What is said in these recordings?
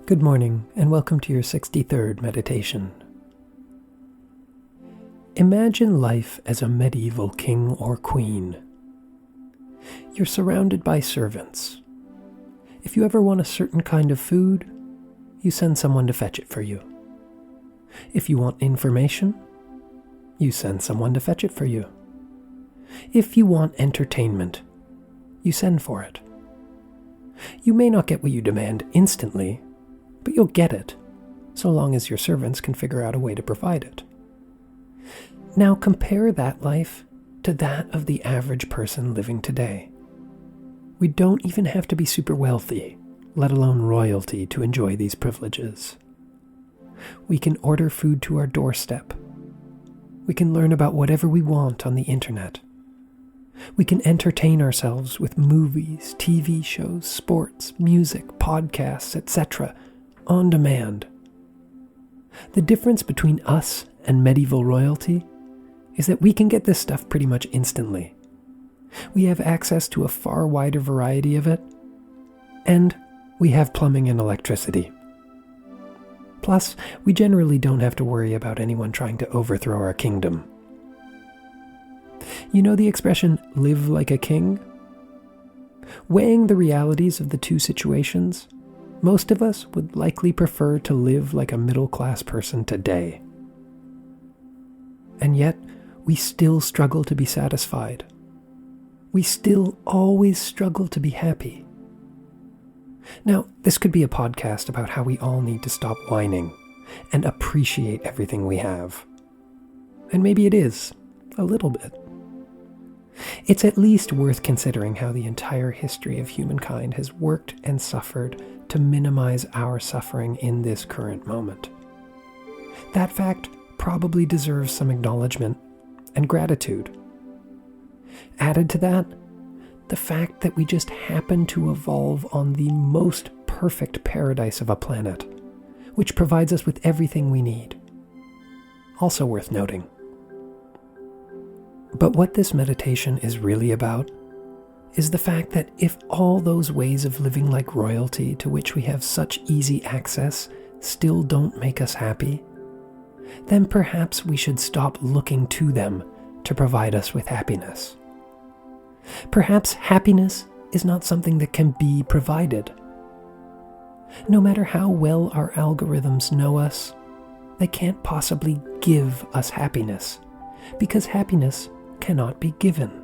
Good morning, and welcome to your 63rd meditation. Imagine life as a medieval king or queen. You're surrounded by servants. If you ever want a certain kind of food, you send someone to fetch it for you. If you want information, you send someone to fetch it for you. If you want entertainment, you send for it. You may not get what you demand instantly, but you'll get it, so long as your servants can figure out a way to provide it. Now compare that life to that of the average person living today. We don't even have to be super wealthy, let alone royalty, to enjoy these privileges. We can order food to our doorstep. We can learn about whatever we want on the internet. We can entertain ourselves with movies, TV shows, sports, music, podcasts, etc., on demand. The difference between us and medieval royalty is that we can get this stuff pretty much instantly. We have access to a far wider variety of it, and we have plumbing and electricity. Plus, we generally don't have to worry about anyone trying to overthrow our kingdom. You know the expression, live like a king? Weighing the realities of the two situations, most of us would likely prefer to live like a middle-class person today. And yet, we still struggle to be satisfied. We still always struggle to be happy. Now, this could be a podcast about how we all need to stop whining and appreciate everything we have. And maybe it is, a little bit. It's at least worth considering how the entire history of humankind has worked and suffered to minimize our suffering in this current moment. That fact probably deserves some acknowledgement and gratitude. Added to that, the fact that we just happen to evolve on the most perfect paradise of a planet, which provides us with everything we need. Also worth noting. But what this meditation is really about is the fact that if all those ways of living like royalty to which we have such easy access still don't make us happy, then perhaps we should stop looking to them to provide us with happiness. Perhaps happiness is not something that can be provided. No matter how well our algorithms know us, they can't possibly give us happiness, because happiness cannot be given.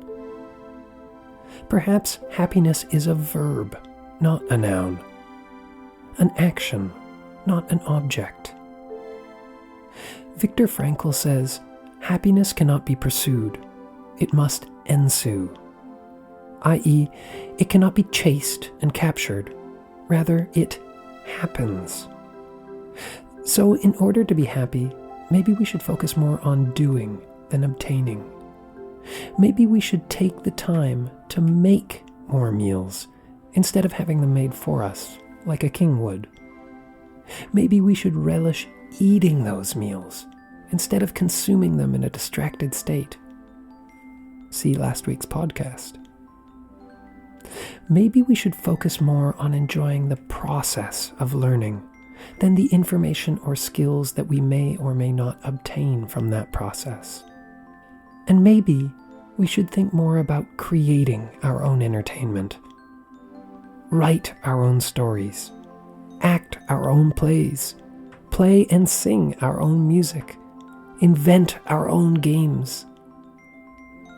Perhaps happiness is a verb, not a noun. An action, not an object. Viktor Frankl says, happiness cannot be pursued, it must ensue. I.e., it cannot be chased and captured, rather it happens. So in order to be happy, maybe we should focus more on doing than obtaining. Maybe we should take the time to make more meals instead of having them made for us, like a king would. Maybe we should relish eating those meals instead of consuming them in a distracted state. See last week's podcast. Maybe we should focus more on enjoying the process of learning than the information or skills that we may or may not obtain from that process. And maybe we should think more about creating our own entertainment, write our own stories, act our own plays, play and sing our own music, invent our own games.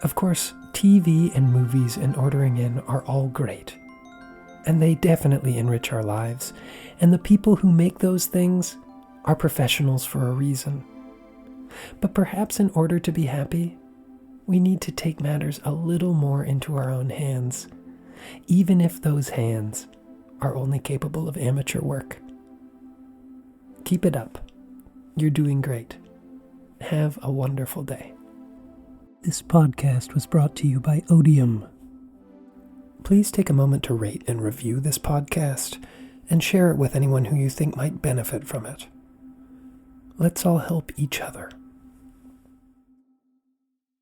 Of course, TV and movies and ordering in are all great, and they definitely enrich our lives, and the people who make those things are professionals for a reason. But perhaps in order to be happy, we need to take matters a little more into our own hands, even if those hands are only capable of amateur work. Keep it up. You're doing great. Have a wonderful day. This podcast was brought to you by Odium. Please take a moment to rate and review this podcast and share it with anyone who you think might benefit from it. Let's all help each other.